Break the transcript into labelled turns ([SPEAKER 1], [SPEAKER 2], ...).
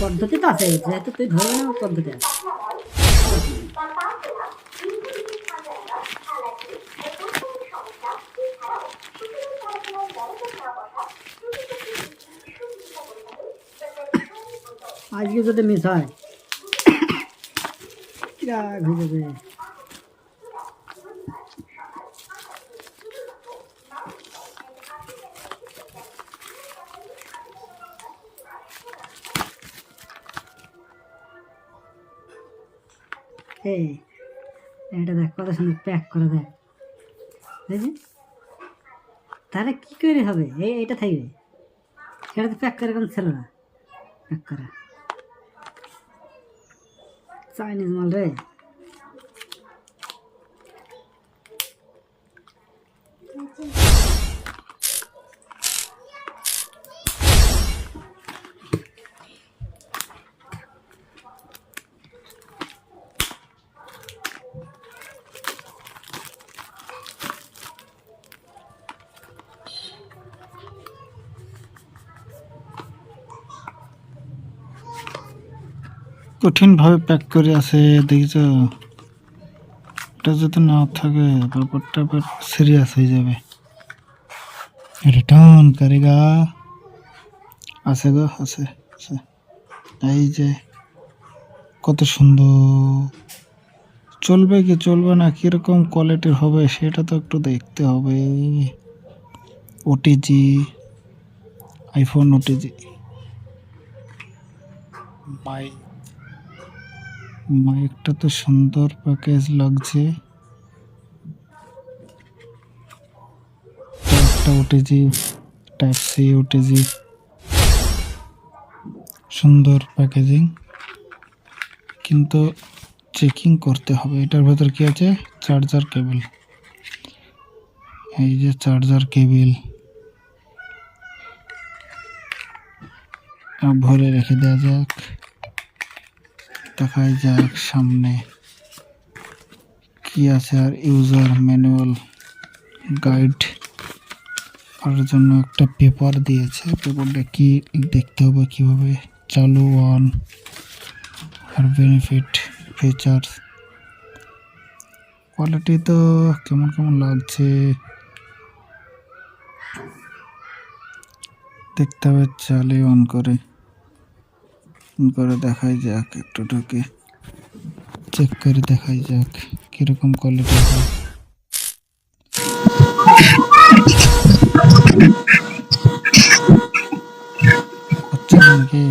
[SPEAKER 1] পদ্ধতি তো আছে, যেহেতু তুই ধরবি না পদ্ধতি আছে। আজকে যদি মিস হয় রাগ হয়ে যাবে। এই এটা দেখ কত সুন্দর প্যাক করে দেয়, বুঝলি? তাহলে কি করে হবে? এইটা থাকবে, সেটা তো প্যাক করে কোনো ছিল না। প্যাক করা চাইনিজ মাল রে।
[SPEAKER 2] কঠিনভাবে প্যাক করে আছে, দেখছ? এটা যদি না থাকে ব্যাপারটা আবার সিরিয়াস হয়ে যাবে। রিটার্ন করেগা। আছে গো, আছে আছে। এই যে কত সুন্দর, চলবে কি চলবে না, কিরকম কোয়ালিটির হবে সেটা তো একটু দেখতে হবে। OTG, iPhone OTG. মাইকটা তো সুন্দর প্যাকেজ লাগছে। একটা ওটিজি, টাইপ সি ওটিজি, সুন্দর প্যাকেজিং, কিন্তু চেকিং করতে হবে। এটার ভেতর কি আছে? Charger cable. এই যে চার্জার কেবল ভরে রেখে দেওয়া যাক, দেখাই যাক সামনে কি আছে। আর ইউজার ম্যানুয়াল গাইড করার জন্য একটা পেপার দিয়েছে। পেপারটা কি দেখতে হবে, কিভাবে চালু, অন, আর বেনিফিট, ফিচার্স। কোয়ালিটি তো কেমন কেমন লাগছে, দেখতে হবে। চালে অন করে দেখাই যাক, একটু ঢুকে চেক করে দেখাই যাক কিরকম কোয়ালিটি হয়। হচ্ছে নাকি?